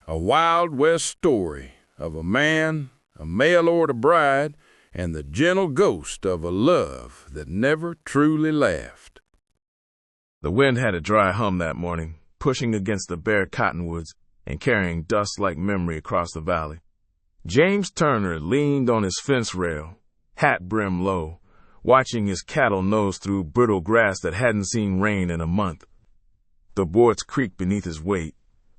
A Wild West story of a man, a mail-order bride, and the gentle ghost of a love that never truly laughed. The wind had a dry hum that morning, pushing against the bare cottonwoods and carrying dust like memory across the valley. James Turner leaned on his fence rail, hat brim low, watching his cattle nose through brittle grass that hadn't seen rain in a month. The boards creaked beneath his weight,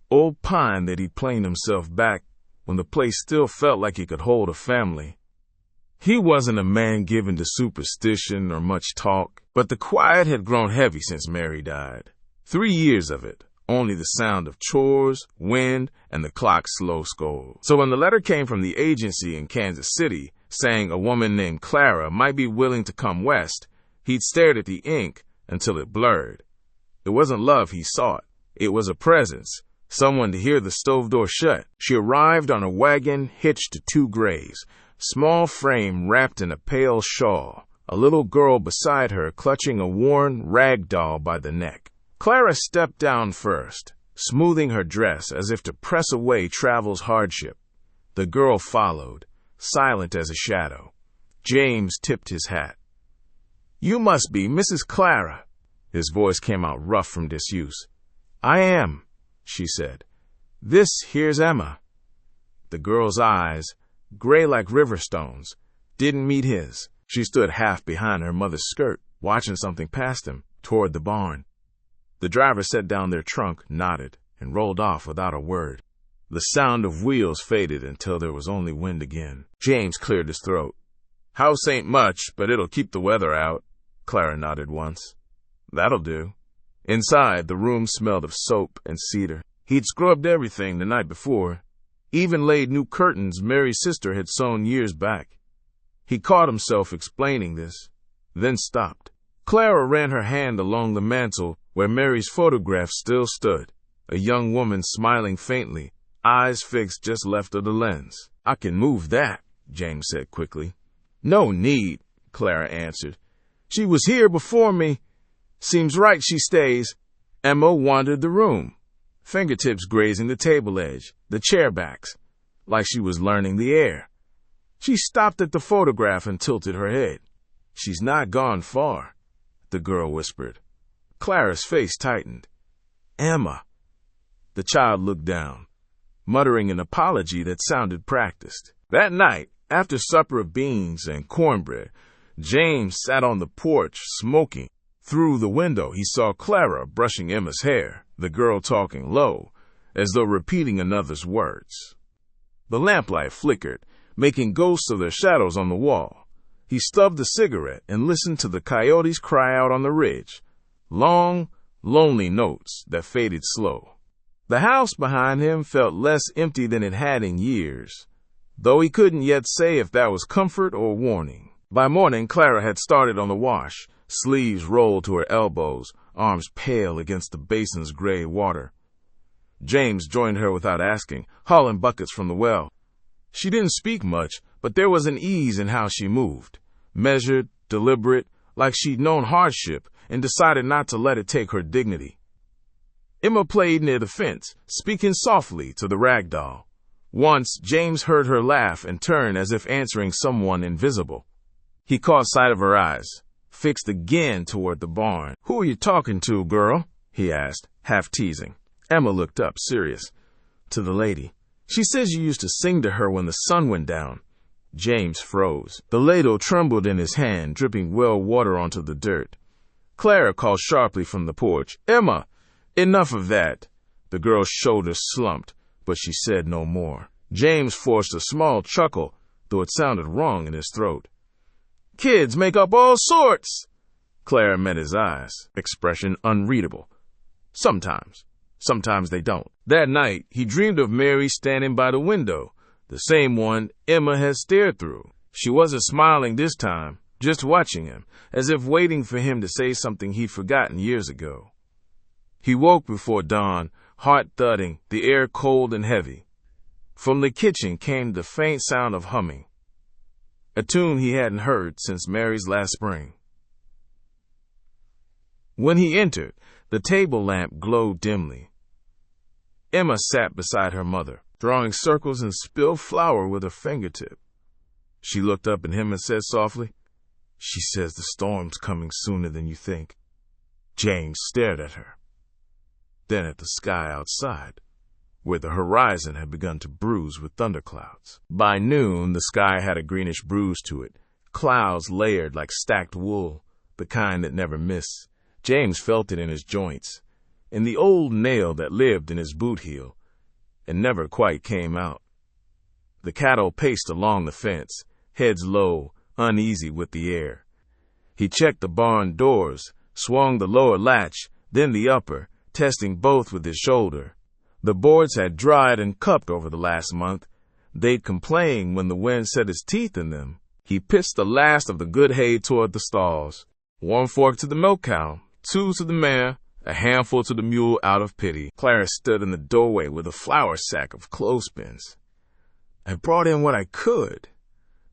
old pine that he'd planed himself back when the place still felt like it could hold a family. He wasn't a man given to superstition or much talk, but the quiet had grown heavy since Mary died. 3 years of it, only the sound of chores, wind, and the clock's slow scold. So when the letter came from the agency in Kansas City saying a woman named Clara might be willing to come west, he'd stared at the ink until it blurred. It wasn't love he sought. It was a presence, someone to hear the stove door shut. She arrived on a wagon hitched to 2 grays, small frame wrapped in a pale shawl, a little girl beside her clutching a worn rag doll by the neck. Clara stepped down first, smoothing her dress as if to press away travel's hardship. The girl followed, silent as a shadow. James tipped his hat. "You must be Mrs. Clara." His voice came out rough from disuse. "I am," she said. "This here's Emma." The girl's eyes, gray like river stones, didn't meet his. She stood half behind her mother's skirt, watching something past him, toward the barn. The driver set down their trunk, nodded, and rolled off without a word. The sound of wheels faded until there was only wind again. James cleared his throat. "House ain't much, but it'll keep the weather out." Clara nodded once. "That'll do." Inside, the room smelled of soap and cedar. He'd scrubbed everything the night before, even laid new curtains Mary's sister had sewn years back. He caught himself explaining this, then stopped. Clara ran her hand along the mantel where Mary's photograph still stood, a young woman smiling faintly, eyes fixed just left of the lens. "I can move that," James said quickly. "No need," Clara answered. "She was here before me. Seems right she stays." Emma wandered the room, fingertips grazing the table edge, the chair backs, like she was learning the air. She stopped at the photograph and tilted her head. "She's not gone far," the girl whispered. Clara's face tightened. "Emma." The child looked down, muttering an apology that sounded practiced. That night, after supper of beans and cornbread, James sat on the porch, smoking. Through the window, he saw Clara brushing Emma's hair, the girl talking low, as though repeating another's words. The lamplight flickered, making ghosts of their shadows on the wall. He stubbed a cigarette and listened to the coyotes cry out on the ridge, long, lonely notes that faded slow. The house behind him felt less empty than it had in years, though he couldn't yet say if that was comfort or warning. By morning, Clara had started on the wash, sleeves rolled to her elbows, arms pale against the basin's gray water. James joined her without asking, hauling buckets from the well. She didn't speak much, but there was an ease in how she moved, measured, deliberate, like she'd known hardship and decided not to let it take her dignity. Emma played near the fence, speaking softly to the rag doll. Once, James heard her laugh and turn as if answering someone invisible. He caught sight of her eyes, fixed again toward the barn. "Who are you talking to, girl?" he asked, half teasing. Emma looked up, serious. "To the lady. She says you used to sing to her when the sun went down." James froze. The ladle trembled in his hand, dripping well water onto the dirt. Clara called sharply from the porch, "Emma, enough of that." The girl's shoulders slumped, but she said no more. James forced a small chuckle, though it sounded wrong in his throat. "Kids make up all sorts." Clara met his eyes, expression unreadable. Sometimes they don't. That night, he dreamed of Mary standing by the window, the same one Emma had stared through. She wasn't smiling this time, just watching him, as if waiting for him to say something he'd forgotten years ago. He woke before dawn, heart thudding, the air cold and heavy. From the kitchen came the faint sound of humming, a tune he hadn't heard since Mary's last spring. When he entered, the table lamp glowed dimly. Emma sat beside her mother, drawing circles and spilled flour with her fingertip. She looked up at him and said softly, "She says the storm's coming sooner than you think." James stared at her, then at the sky outside, where the horizon had begun to bruise with thunderclouds. By noon, the sky had a greenish bruise to it, clouds layered like stacked wool, the kind that never miss. James felt it in his joints, in the old nail that lived in his boot heel, and never quite came out. The cattle paced along the fence, heads low, uneasy with the air. He checked the barn doors, swung the lower latch, then the upper, testing both with his shoulder. The boards had dried and cupped over the last month. They'd complained when the wind set his teeth in them. He pitched the last of the good hay toward the stalls. 1 fork to the milk cow, 2 to the mare, a handful to the mule out of pity. Clara stood in the doorway with a flour sack of clothespins. "I brought in what I could.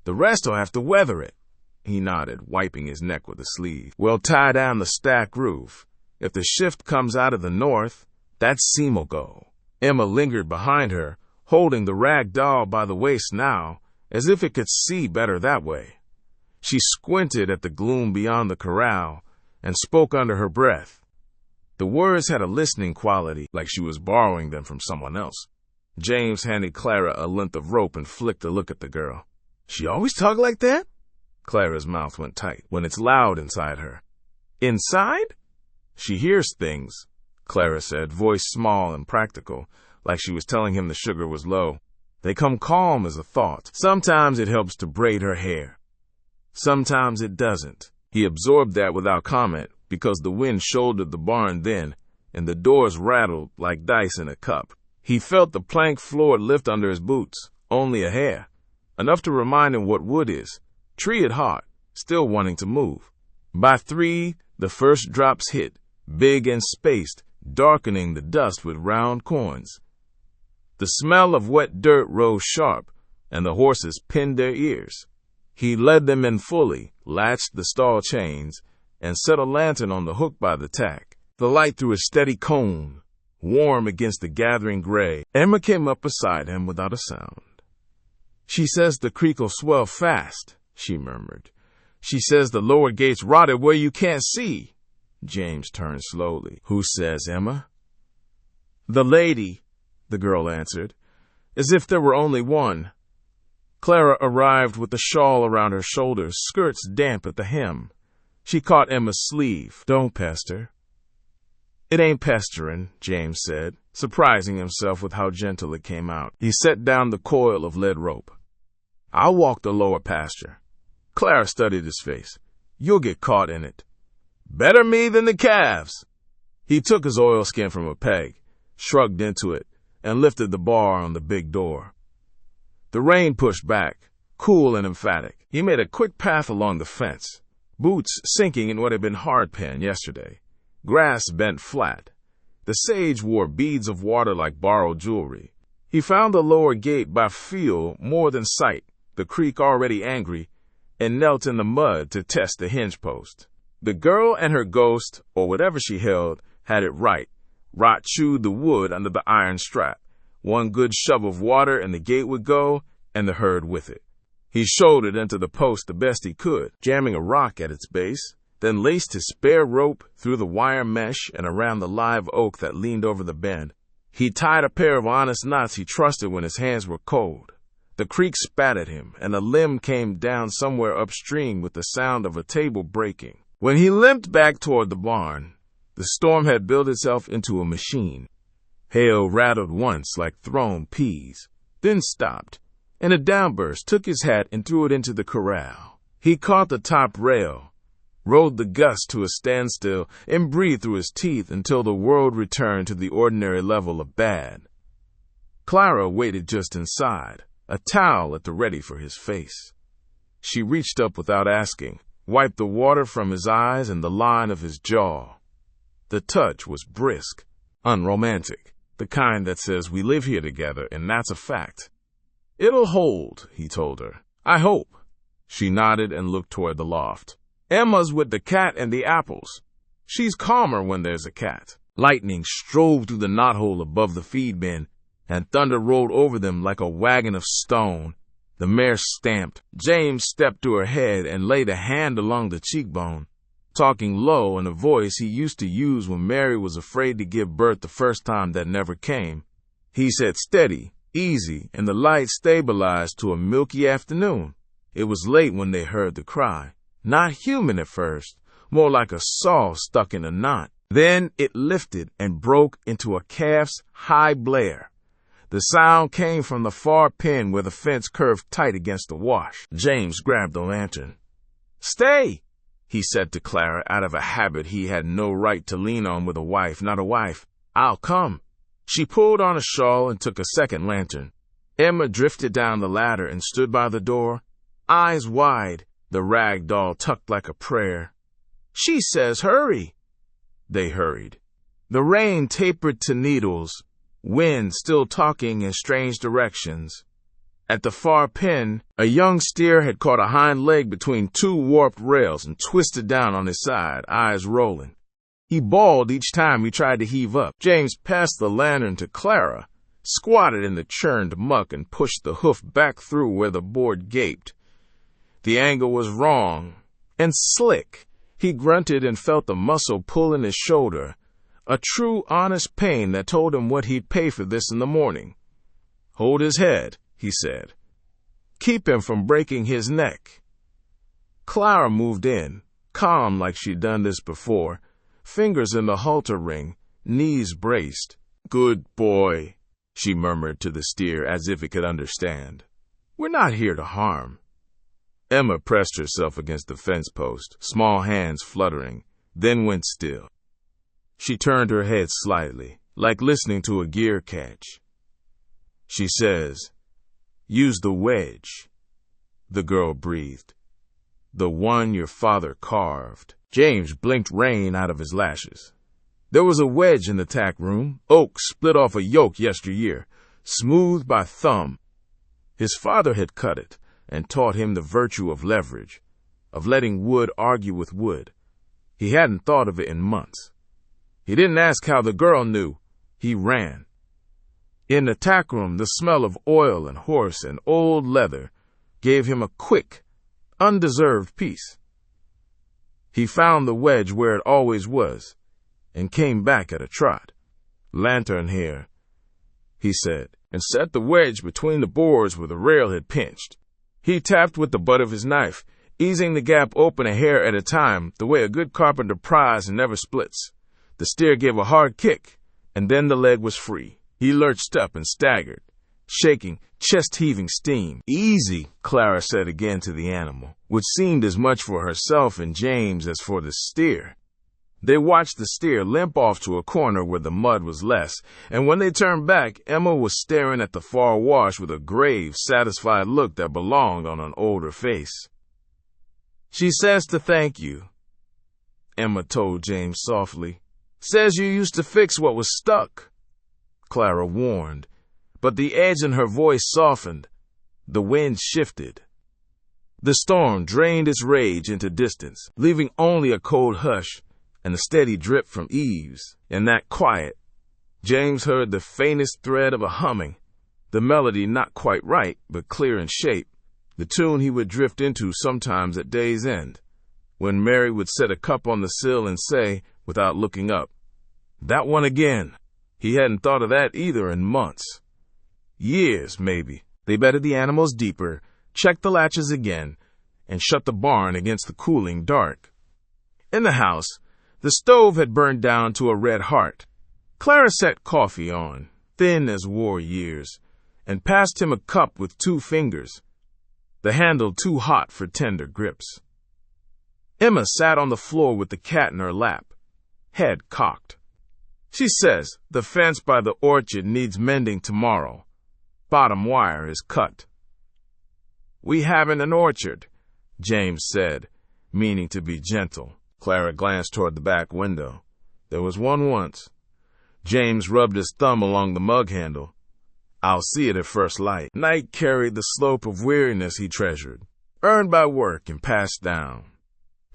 The rest'll have to weather it." He nodded, wiping his neck with a sleeve. "We'll tie down the stack roof. If the shift comes out of the north, that seam'll go." Emma lingered behind her, holding the rag doll by the waist now, as if it could see better that way. She squinted at the gloom beyond the corral and spoke under her breath. The words had a listening quality, like she was borrowing them from someone else. James handed Clara a length of rope and flicked a look at the girl. "She always talk like that?" Clara's mouth went tight. "When it's loud inside her." "Inside?" "She hears things," Clara said, voice small and practical, like she was telling him the sugar was low. "They come calm as a thought. Sometimes it helps to braid her hair. Sometimes it doesn't." He absorbed that without comment, because the wind shouldered the barn then, and the doors rattled like dice in a cup. He felt the plank floor lift under his boots, only a hair, enough to remind him what wood is, tree at heart, still wanting to move. By 3, the first drops hit, big and spaced, darkening the dust with round corns. The smell of wet dirt rose sharp, and the horses pinned their ears. He led them in fully, latched the stall chains, and set a lantern on the hook by the tack. The light threw a steady cone, warm against the gathering gray. Emma came up beside him without a sound. "She says the creek'll swell fast," she murmured. "She says the lower gate's rotted where you can't see." James turned slowly. "Who says, Emma?" "The lady," the girl answered, as if there were only one. Clara arrived with the shawl around her shoulders, skirts damp at the hem. She caught Emma's sleeve. "Don't pester." "It ain't pesterin'," James said, surprising himself with how gentle it came out. He set down the coil of lead rope. "I'll walk the lower pasture." Clara studied his face. "You'll get caught in it." "Better me than the calves." He took his oilskin from a peg, shrugged into it, and lifted the bar on the big door. The rain pushed back, cool and emphatic. He made a quick path along the fence, boots sinking in what had been hardpan yesterday. Grass bent flat. The sage wore beads of water like borrowed jewelry. He found the lower gate by feel more than sight, the creek already angry, and knelt in the mud to test the hinge post. The girl and her ghost, or whatever she held, had it right. Rot chewed the wood under the iron strap. One good shove of water and the gate would go, and the herd with it. He shouldered into the post the best he could, jamming a rock at its base, then laced his spare rope through the wire mesh and around the live oak that leaned over the bend. He tied a pair of honest knots he trusted when his hands were cold. The creek spat at him, and a limb came down somewhere upstream with the sound of a table breaking. When he limped back toward the barn, the storm had built itself into a machine. Hail rattled once like thrown peas, then stopped, and a downburst took his hat and threw it into the corral. He caught the top rail, rode the gust to a standstill, and breathed through his teeth until the world returned to the ordinary level of bad. Clara waited just inside, a towel at the ready for his face. She reached up without asking, wiped the water from his eyes and the line of his jaw. The touch was brisk, unromantic, the kind that says we live here together and that's a fact. "It'll hold," he told her. "I hope." She nodded and looked toward the loft. "Emma's with the cat and the apples. She's calmer when there's a cat." Lightning strode through the knothole above the feed bin, and thunder rolled over them like a wagon of stone. The mare stamped. James stepped to her head and laid a hand along the cheekbone, talking low in a voice he used to use when Mary was afraid to give birth the first time that never came. He said steady, easy, and the light stabilized to a milky afternoon. It was late when they heard the cry. Not human at first, more like a saw stuck in a knot. Then it lifted and broke into a calf's high blare. The sound came from the far pen where the fence curved tight against the wash. James grabbed the lantern. "Stay," he said to Clara, out of a habit he had no right to lean on with a wife, not a wife. "I'll come." She pulled on a shawl and took a second lantern. Emma drifted down the ladder and stood by the door, eyes wide, the rag doll tucked like a prayer. "She says hurry." They hurried. The rain tapered to needles, wind still talking in strange directions. At the far pen, a young steer had caught a hind leg between two warped rails and twisted down on his side, eyes rolling. He bawled each time he tried to heave up. James passed the lantern to Clara, squatted in the churned muck, and pushed the hoof back through where the board gaped. The angle was wrong and slick. He grunted and felt the muscle pull in his shoulder, a true, honest pain that told him what he'd pay for this in the morning. "Hold his head," he said. "Keep him from breaking his neck." Clara moved in, calm like she'd done this before, fingers in the halter ring, knees braced. "Good boy," she murmured to the steer as if it could understand. "We're not here to harm." Emma pressed herself against the fence post, small hands fluttering, then went still. She turned her head slightly, like listening to a gear catch. "She says, use the wedge," the girl breathed. "The one your father carved." James blinked rain out of his lashes. There was a wedge in the tack room, oak split off a yoke yesteryear, smoothed by thumb. His father had cut it and taught him the virtue of leverage, of letting wood argue with wood. He hadn't thought of it in months. He didn't ask how the girl knew. He ran. In the tack room, the smell of oil and horse and old leather gave him a quick, undeserved peace. He found the wedge where it always was and came back at a trot. "Lantern here," he said, and set the wedge between the boards where the rail had pinched. He tapped with the butt of his knife, easing the gap open a hair at a time, the way a good carpenter pries and never splits. The steer gave a hard kick, and then the leg was free. He lurched up and staggered, shaking, chest-heaving steam. "Easy," Clara said again to the animal, which seemed as much for herself and James as for the steer. They watched the steer limp off to a corner where the mud was less, and when they turned back, Emma was staring at the far wash with a grave, satisfied look that belonged on an older face. "She says to thank you," Emma told James softly. "Says you used to fix what was stuck," Clara warned, but the edge in her voice softened. The wind shifted. The storm drained its rage into distance, leaving only a cold hush and a steady drip from eaves. In that quiet, James heard the faintest thread of a humming, the melody not quite right, but clear in shape, the tune he would drift into sometimes at day's end, when Mary would set a cup on the sill and say, without looking up, "That one again." He hadn't thought of that either in months. Years, maybe. They bedded the animals deeper, checked the latches again, and shut the barn against the cooling dark. In the house, the stove had burned down to a red heart. Clara set coffee on, thin as war years, and passed him a cup with 2 fingers, the handle too hot for tender grips. Emma sat on the floor with the cat in her lap, head cocked. "She says the fence by the orchard needs mending tomorrow. Bottom wire is cut." "We haven't an orchard," James said, meaning to be gentle. Clara glanced toward the back window. "There was one once." James rubbed his thumb along the mug handle. "I'll see it at first light." Night carried the slope of weariness he treasured, earned by work and passed down.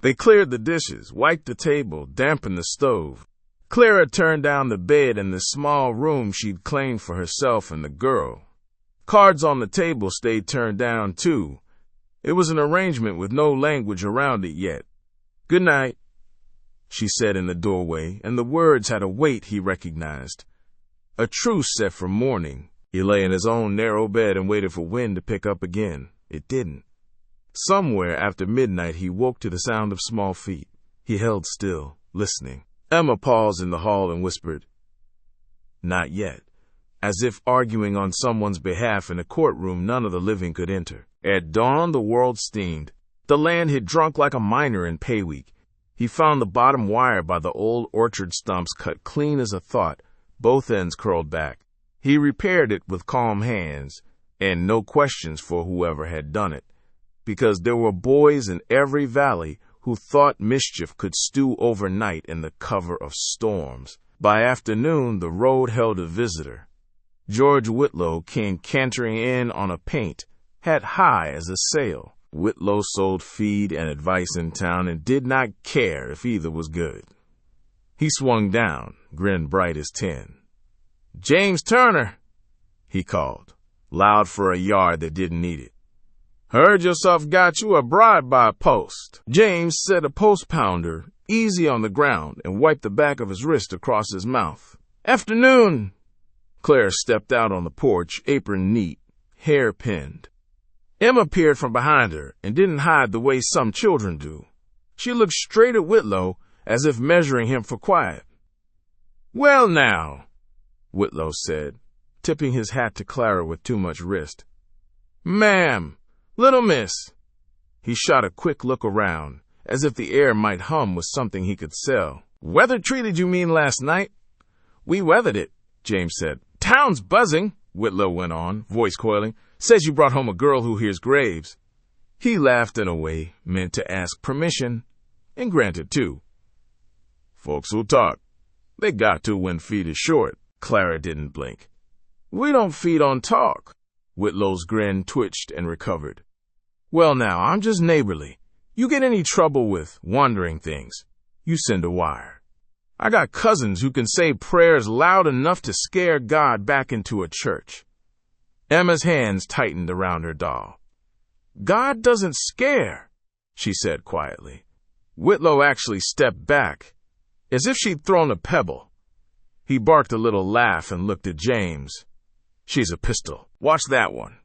They cleared the dishes, wiped the table, dampened the stove. Clara turned down the bed in the small room she'd claimed for herself and the girl. Cards on the table stayed turned down, too. It was an arrangement with no language around it yet. "Good night," she said in the doorway, and the words had a weight he recognized. A truce set for morning. He lay in his own narrow bed and waited for wind to pick up again. It didn't. Somewhere after midnight, he woke to the sound of small feet. He held still, listening. Emma paused in the hall and whispered, "Not yet," as if arguing on someone's behalf in a courtroom none of the living could enter. At dawn, the world steamed. The land had drunk like a miner in pay week. He found the bottom wire by the old orchard stumps cut clean as a thought, both ends curled back. He repaired it with calm hands, and no questions for whoever had done it, because there were boys in every valley who thought mischief could stew overnight in the cover of storms. By afternoon, the road held a visitor. George Whitlow came cantering in on a paint, hat high as a sail. Whitlow sold feed and advice in town and did not care if either was good. He swung down, grinned bright as tin. "James Turner," he called, loud for a yard that didn't need it. "Heard yourself got you a bride by post." James set a post pounder easy on the ground and wiped the back of his wrist across his mouth. "Afternoon." Clara stepped out on the porch, apron neat, hair pinned. Emma peered from behind her and didn't hide the way some children do. She looked straight at Whitlow as if measuring him for quiet. "Well now," Whitlow said, tipping his hat to Clara with too much wrist. "Ma'am, little miss." He shot a quick look around, as if the air might hum with something he could sell. "Weather treated you mean last night?" "We weathered it," James said. "Town's buzzing," Whitlow went on, voice coiling. "Says you brought home a girl who hears graves." He laughed in a way meant to ask permission, and granted too. "Folks will talk. They got to when feed is short." Clara didn't blink. "We don't feed on talk." Whitlow's grin twitched and recovered. "Well now, I'm just neighborly. You get any trouble with wandering things, you send a wire. I got cousins who can say prayers loud enough to scare God back into a church." Emma's hands tightened around her doll. "God doesn't scare," she said quietly. Whitlow actually stepped back, as if she'd thrown a pebble. He barked a little laugh and looked at James. "She's a pistol. Watch that one."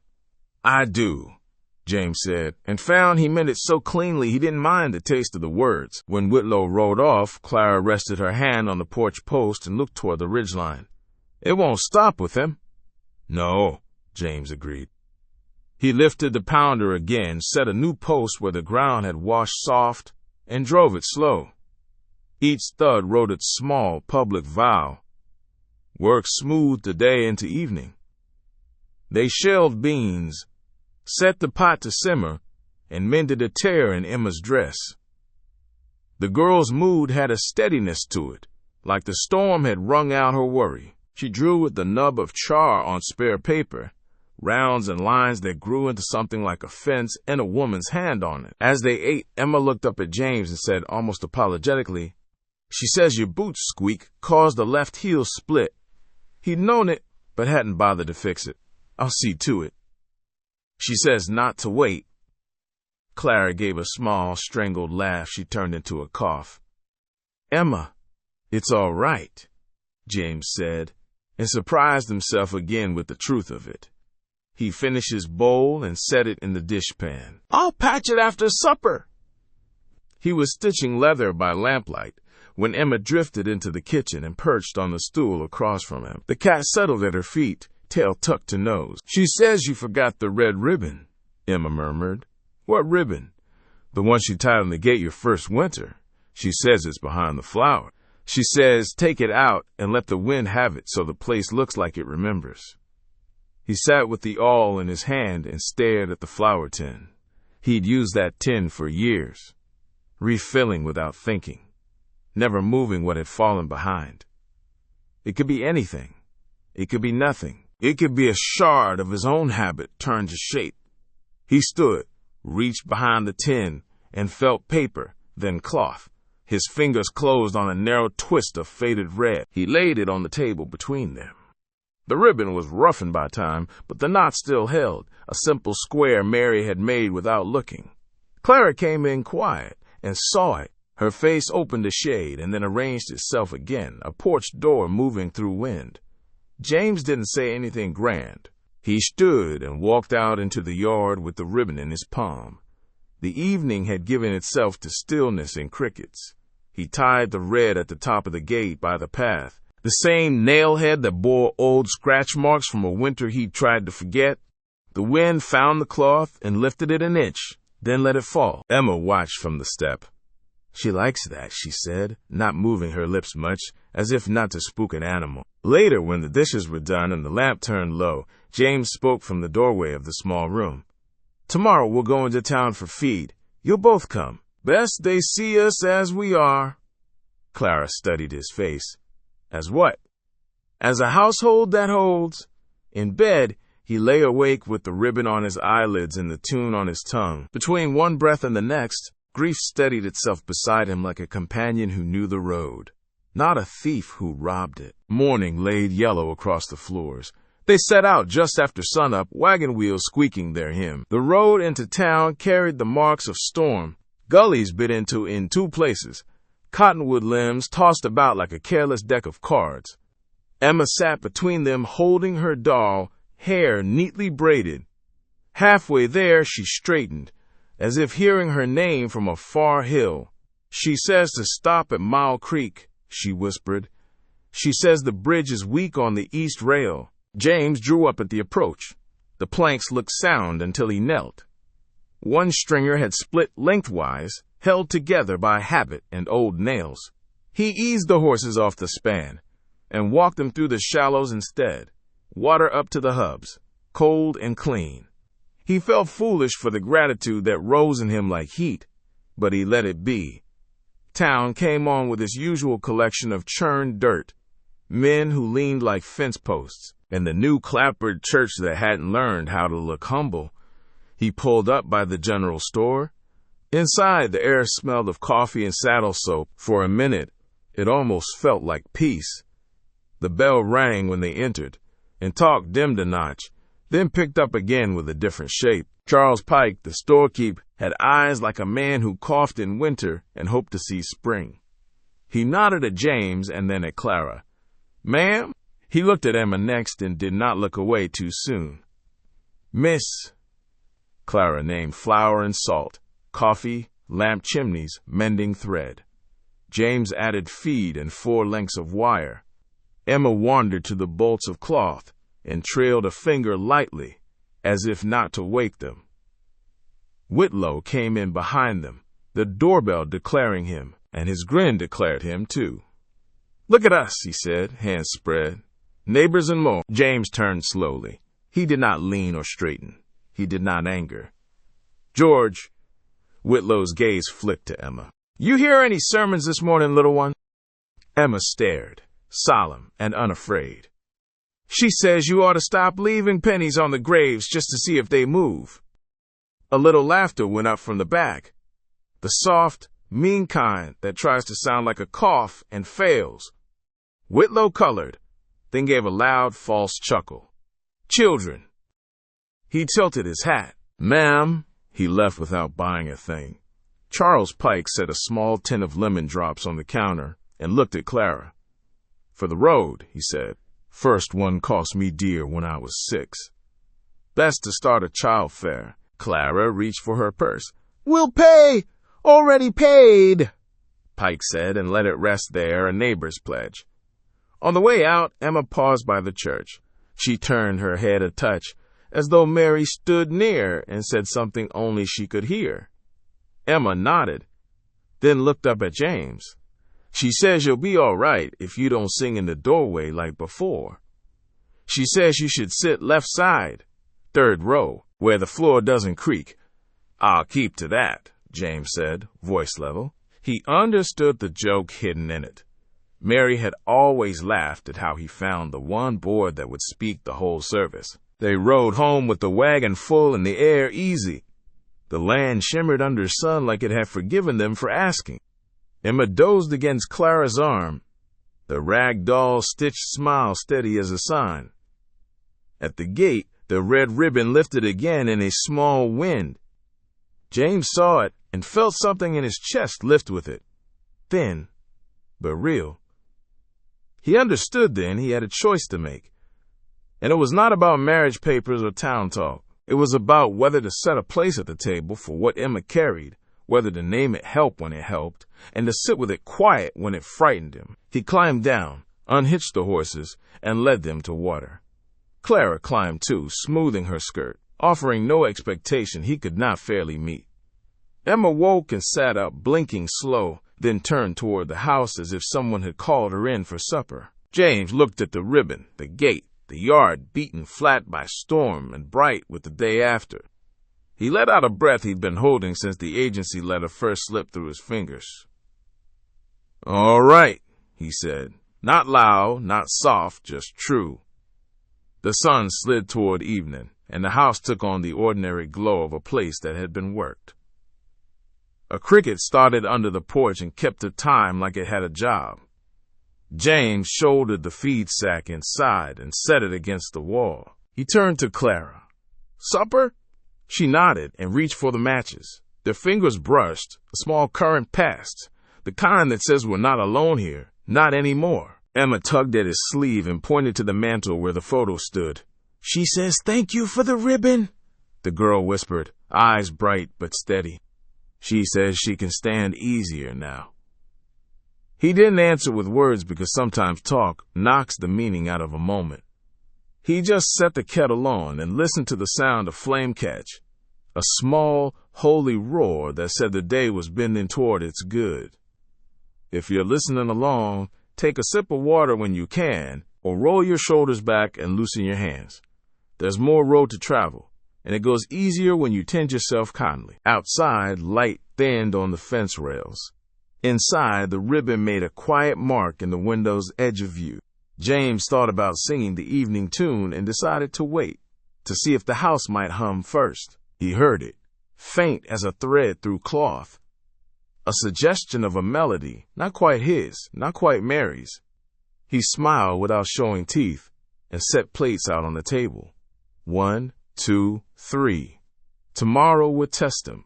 "I do," James said, and found he meant it so cleanly he didn't mind the taste of the words. When Whitlow rode off, Clara rested her hand on the porch post and looked toward the ridgeline. "It won't stop with him." "No," James agreed. He lifted the pounder again, set a new post where the ground had washed soft, and drove it slow. Each thud wrote its small public vow. Work smoothed the day into evening. They shelled beans, set the pot to simmer, and mended a tear in Emma's dress. The girl's mood had a steadiness to it, like the storm had wrung out her worry. She drew with the nub of char on spare paper, rounds and lines that grew into something like a fence and a woman's hand on it. As they ate, Emma looked up at James and said almost apologetically, "She says your boot squeak caused the left heel split." He'd known it, but hadn't bothered to fix it. "I'll see to it." "She says not to wait." Clara gave a small, strangled laugh she turned into a cough. "Emma, it's all right," James said, and surprised himself again with the truth of it. He finished his bowl and set it in the dishpan. "I'll patch it after supper." He was stitching leather by lamplight when Emma drifted into the kitchen and perched on the stool across from him. The cat settled at her feet, tail tucked to nose. "She says you forgot the red ribbon," Emma murmured. "What ribbon?" "The one she tied on the gate your first winter. She says it's behind the flower. She says take it out and let the wind have it so the place looks like it remembers." He sat with the awl in his hand and stared at the flour tin. He'd used that tin for years, refilling without thinking, never moving what had fallen behind. It could be anything. It could be nothing. It could be a shard of his own habit turned to shape. He stood, reached behind the tin, and felt paper, then cloth, His fingers closed on a narrow twist of faded red. He laid it on the table between them. The ribbon was roughened by time, but the knot still held, a simple square Mary had made without looking. Clara came in quiet and saw it. Her face opened a shade and then arranged itself again, a porch door moving through wind. James didn't say anything grand. He stood and walked out into the yard with the ribbon in his palm. The evening had given itself to stillness and crickets. He tied the red at the top of the gate by the path, the same nail-head that bore old scratch marks from a winter he'd tried to forget. The wind found the cloth and lifted it an inch, then let it fall. Emma watched from the step. "She likes that," she said, not moving her lips much, as if not to spook an animal. Later, when the dishes were done and the lamp turned low, James spoke from the doorway of the small room. "Tomorrow we'll go into town for feed. You'll both come. Best they see us as we are." Clara studied his face. "As what?" "As a household that holds." In bed, he lay awake with the ribbon on his eyelids and the tune on his tongue. Between one breath and the next, grief steadied itself beside him like a companion who knew the road, not a thief who robbed it. Morning laid yellow across the floors. They set out just after sunup, wagon wheels squeaking their hymn. The road into town carried the marks of storm, gullies bit into in 2 places, cottonwood limbs tossed about like a careless deck of cards. Emma sat between them holding her doll, hair neatly braided. Halfway there she straightened, as if hearing her name from a far hill. "She says to stop at Mile Creek," she whispered. "She says the bridge is weak on the east rail." James drew up at the approach. The planks looked sound until he knelt. One stringer had split lengthwise, held together by habit and old nails. He eased the horses off the span and walked them through the shallows instead, water up to the hubs, cold and clean. He felt foolish for the gratitude that rose in him like heat, but he let it be. Town came on with its usual collection of churned dirt, men who leaned like fence posts, and the new clapboard church that hadn't learned how to look humble. He pulled up by the general store. Inside, the air smelled of coffee and saddle soap. For a minute, it almost felt like peace. The bell rang when they entered, and talk dimmed a notch, then picked up again with a different shape. Charles Pike, the storekeep, had eyes like a man who coughed in winter and hoped to see spring. He nodded at James and then at Clara. "Ma'am?" He looked at Emma next and did not look away too soon. "Miss." Clara named flour and salt, coffee, lamp chimneys, mending thread. James added feed and 4 lengths of wire. Emma wandered to the bolts of cloth and trailed a finger lightly, as if not to wake them. Whitlow came in behind them, the doorbell declaring him, and his grin declared him too. "Look at us," he said, hands spread. "Neighbors and more." James turned slowly. He did not lean or straighten. He did not anger. "George," Whitlow's gaze flicked to Emma. "You hear any sermons this morning, little one?" Emma stared, solemn and unafraid. "She says you ought to stop leaving pennies on the graves just to see if they move." A little laughter went up from the back, the soft, mean kind that tries to sound like a cough and fails. Whitlow colored, then gave a loud, false chuckle. "Children." He tilted his hat. "Ma'am." He left without buying a thing. Charles Pike set a small tin of lemon drops on the counter and looked at Clara. "For the road," he said. "First one cost me dear when I was 6. Best to start a child fair." Clara reached for her purse. "We'll pay! Already paid," Pike said, and let it rest there, a neighbor's pledge. On the way out, Emma paused by the church. She turned her head a touch, as though Mary stood near and said something only she could hear. Emma nodded, then looked up at James. "She says you'll be all right if you don't sing in the doorway like before. She says you should sit left side, 3rd row, where the floor doesn't creak." "I'll keep to that," James said, voice level. He understood the joke hidden in it. Mary had always laughed at how he found the one board that would speak the whole service. They rode home with the wagon full and the air easy. The land shimmered under sun like it had forgiven them for asking. Emma dozed against Clara's arm, the rag doll stitched smile steady as a sign. At the gate, the red ribbon lifted again in a small wind. James saw it and felt something in his chest lift with it. Thin, but real. He understood then he had a choice to make. And it was not about marriage papers or town talk. It was about whether to set a place at the table for what Emma carried, whether to name it help when it helped, and to sit with it quiet when it frightened him. He climbed down, unhitched the horses, and led them to water. Clara climbed too, smoothing her skirt, offering no expectation he could not fairly meet. Emma woke and sat up, blinking slow, then turned toward the house as if someone had called her in for supper. James looked at the ribbon, the gate, the yard beaten flat by storm and bright with the day after. He let out a breath he'd been holding since the agency letter first slipped through his fingers. "All right," he said. Not loud, not soft, just true. The sun slid toward evening, and the house took on the ordinary glow of a place that had been worked. A cricket started under the porch and kept the time like it had a job. James shouldered the feed sack inside and set it against the wall. He turned to Clara. "Supper?" She nodded and reached for the matches. Their fingers brushed, a small current passed, the kind that says we're not alone here, not anymore. Emma tugged at his sleeve and pointed to the mantel where the photo stood. "She says thank you for the ribbon," the girl whispered, eyes bright but steady. "She says she can stand easier now." He didn't answer with words because sometimes talk knocks the meaning out of a moment. He just set the kettle on and listened to the sound of flame catch, a small, holy roar that said the day was bending toward its good. If you're listening along, take a sip of water when you can, or roll your shoulders back and loosen your hands. There's more road to travel, and it goes easier when you tend yourself kindly. Outside, light thinned on the fence rails. Inside, the ribbon made a quiet mark in the window's edge of view. James thought about singing the evening tune and decided to wait, to see if the house might hum first. He heard it, faint as a thread through cloth. A suggestion of a melody, not quite his, not quite Mary's. He smiled without showing teeth and set plates out on the table. 1, 2, 3. Tomorrow would test him.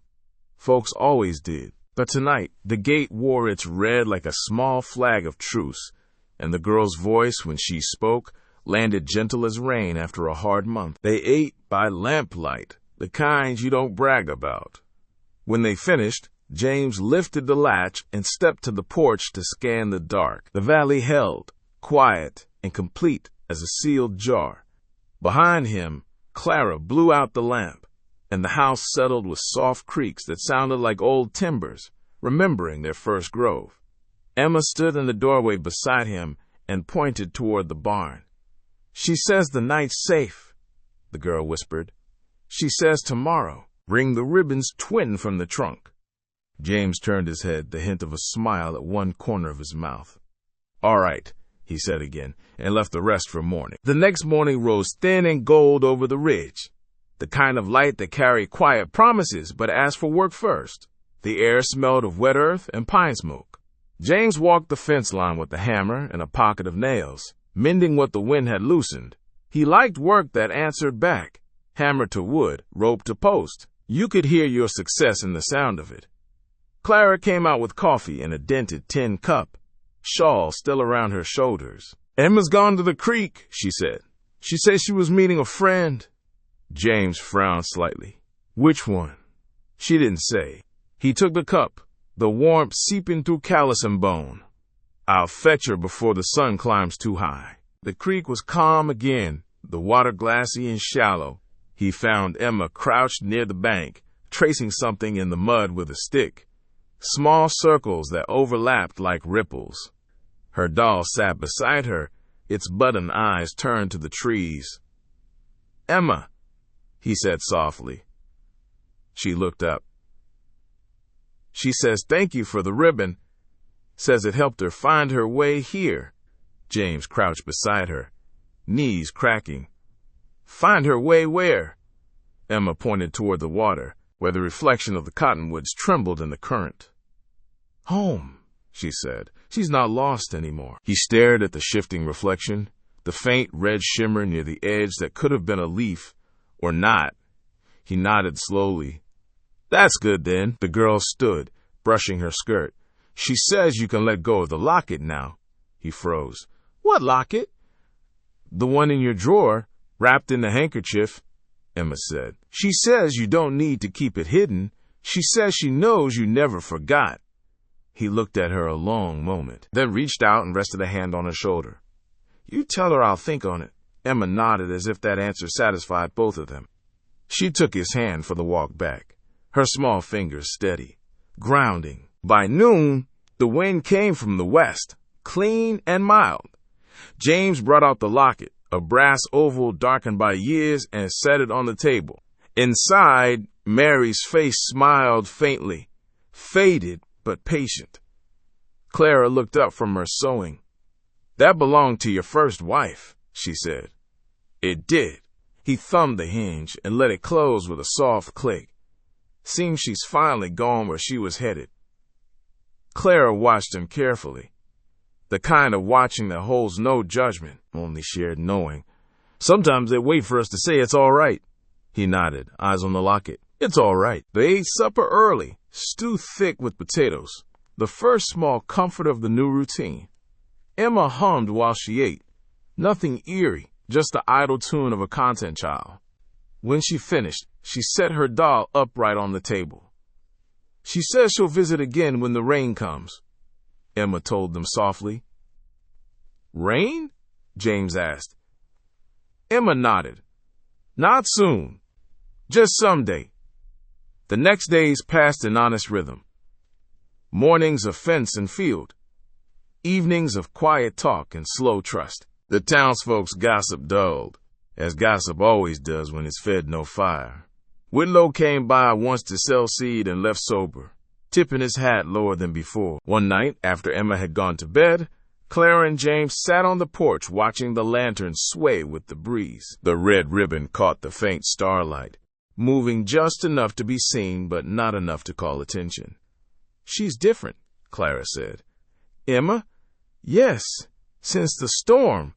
Folks always did. But tonight, the gate wore its red like a small flag of truce, and the girl's voice, when she spoke, landed gentle as rain after a hard month. They ate by lamplight, the kind you don't brag about. When they finished, James lifted the latch and stepped to the porch to scan the dark. The valley held, quiet and complete as a sealed jar. Behind him, Clara blew out the lamp, and the house settled with soft creaks that sounded like old timbers, remembering their first grove. Emma stood in the doorway beside him and pointed toward the barn. "She says the night's safe," the girl whispered. "She says tomorrow, bring the ribbons twin from the trunk." James turned his head, the hint of a smile at one corner of his mouth. "All right," he said again, and left the rest for morning. The next morning rose thin and gold over the ridge, the kind of light that carried quiet promises but asked for work first. The air smelled of wet earth and pine smoke. James walked the fence line with a hammer and a pocket of nails, mending what the wind had loosened. He liked work that answered back, hammer to wood, rope to post. You could hear your success in the sound of it. Clara came out with coffee in a dented tin cup, shawl still around her shoulders. "Emma's gone to the creek," she said. "She said she was meeting a friend." James frowned slightly. "Which one?" She didn't say. He took the cup, the warmth seeping through callus and bone. "I'll fetch her before the sun climbs too high." The creek was calm again, the water glassy and shallow. He found Emma crouched near the bank, tracing something in the mud with a stick. Small circles that overlapped like ripples. Her doll sat beside her, its button eyes turned to the trees. "Emma," he said softly. She looked up. "She says thank you for the ribbon. Says it helped her find her way here." James crouched beside her, knees cracking. "Find her way where?" Emma pointed toward the water, where the reflection of the cottonwoods trembled in the current. "Home," she said. She's not lost anymore. He stared at the shifting reflection, the faint red shimmer near the edge that could have been a leaf, or not. He nodded slowly. That's good then. The girl stood, brushing her skirt. She says you can let go of the locket now. He froze. What locket? The one in your drawer, wrapped in the handkerchief, Emma said. She says you don't need to keep it hidden. She says she knows you never forgot. He looked at her a long moment, then reached out and rested a hand on her shoulder. You tell her I'll think on it. Emma nodded as if that answer satisfied both of them. She took his hand for the walk back, her small fingers steady, grounding. By noon, the wind came from the west, clean and mild. James brought out the locket, a brass oval darkened by years, and set it on the table. Inside, Mary's face smiled faintly, faded but patient. Clara looked up from her sewing. That belonged to your first wife, she said. It did. He thumbed the hinge and let it close with a soft click. Seems she's finally gone where she was headed. Clara watched him carefully. The kind of watching that holds no judgment, only shared knowing. Sometimes they wait for us to say it's all right. He nodded, eyes on the locket. It's all right. They ate supper early, stew thick with potatoes, the first small comfort of the new routine. Emma hummed while she ate. Nothing eerie, just the idle tune of a content child. When she finished, she set her doll upright on the table. She says she'll visit again when the rain comes, Emma told them softly. Rain? James asked. Emma nodded. Not soon. Just someday. The next days passed in honest rhythm. Mornings of fence and field. Evenings of quiet talk and slow trust. The townsfolk's gossip dulled, as gossip always does when it's fed no fire. Whitlow came by once to sell seed and left sober, tipping his hat lower than before. One night, after Emma had gone to bed, Clara and James sat on the porch watching the lantern sway with the breeze. The red ribbon caught the faint starlight, moving just enough to be seen but not enough to call attention. She's different, Clara said. Emma? Yes, since the storm.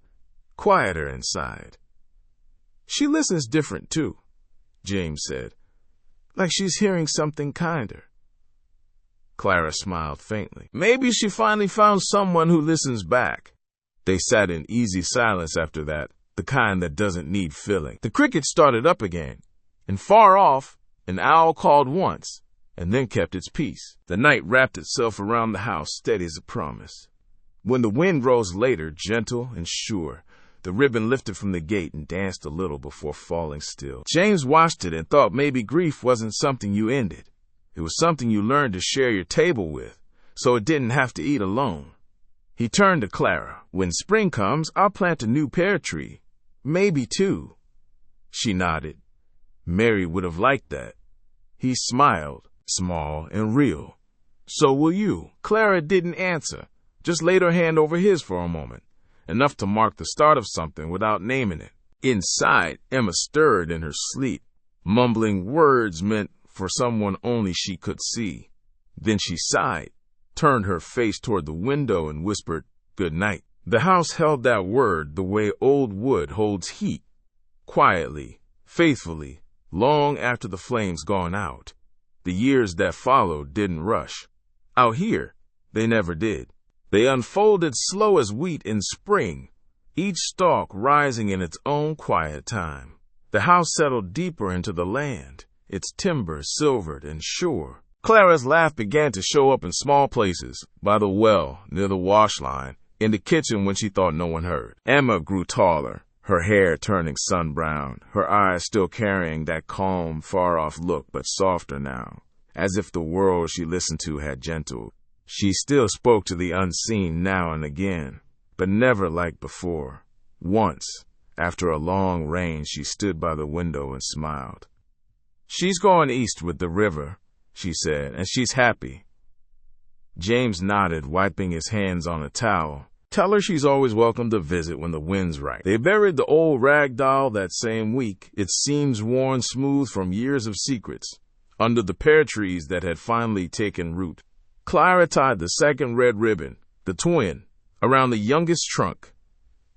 Quieter inside. She listens different, too, James said. Like she's hearing something kinder. Clara smiled faintly. Maybe she finally found someone who listens back. They sat in easy silence after that, the kind that doesn't need filling. The cricket started up again, and far off, an owl called once, and then kept its peace. The night wrapped itself around the house, steady as a promise. When the wind rose later, gentle and sure, the ribbon lifted from the gate and danced a little before falling still. James watched it and thought maybe grief wasn't something you ended. It was something you learned to share your table with, so it didn't have to eat alone. He turned to Clara. When spring comes, I'll plant a new pear tree. Maybe two. She nodded. Mary would have liked that. He smiled, small and real. So will you. Clara didn't answer, just laid her hand over his for a moment, enough to mark the start of something without naming it. Inside, Emma stirred in her sleep, mumbling words meant for someone only she could see. Then she sighed, turned her face toward the window and whispered, good night. The house held that word the way old wood holds heat, quietly, faithfully, long after the flame's gone out. The years that followed didn't rush. Out here, they never did. They unfolded slow as wheat in spring, each stalk rising in its own quiet time. The house settled deeper into the land, its timber silvered and sure. Clara's laugh began to show up in small places, by the well, near the wash line, in the kitchen when she thought no one heard. Emma grew taller, her hair turning sun-brown, her eyes still carrying that calm, far-off look, but softer now, as if the world she listened to had gentled. She still spoke to the unseen now and again, but never like before. Once, after a long rain, she stood by the window and smiled. She's going east with the river, she said, and she's happy. James nodded, wiping his hands on a towel. Tell her she's always welcome to visit when the wind's right. They buried the old rag doll that same week, its seams worn smooth from years of secrets, under the pear trees that had finally taken root. Clara tied the second red ribbon, the twin, around the youngest trunk.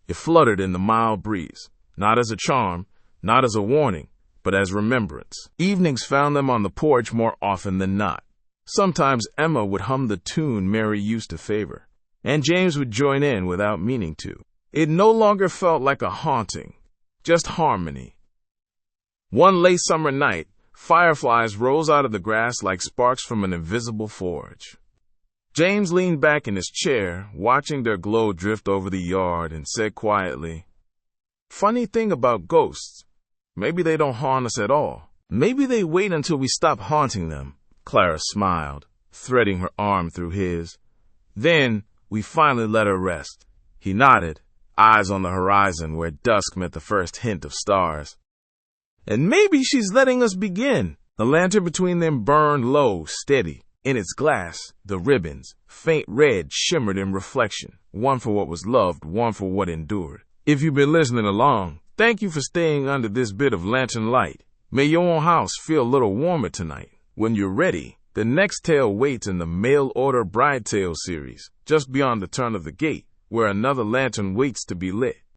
It fluttered in the mild breeze, not as a charm, not as a warning, but as remembrance. Evenings found them on the porch more often than not. Sometimes Emma would hum the tune Mary used to favor, and James would join in without meaning to. It no longer felt like a haunting, just harmony. One late summer night, fireflies rose out of the grass like sparks from an invisible forge. James leaned back in his chair, watching their glow drift over the yard, and said quietly, "Funny thing about ghosts, maybe they don't haunt us at all. Maybe they wait until we stop haunting them." Clara smiled, threading her arm through his. "Then we finally let her rest." He nodded, eyes on the horizon where dusk met the first hint of stars. "And maybe she's letting us begin." The lantern between them burned low, steady. In its glass, the ribbons, faint red, shimmered in reflection, one for what was loved, one for what endured. If you've been listening along, thank you for staying under this bit of lantern light. May your own house feel a little warmer tonight. When you're ready, the next tale waits in the mail order bride tale series, just beyond the turn of the gate, where another lantern waits to be lit.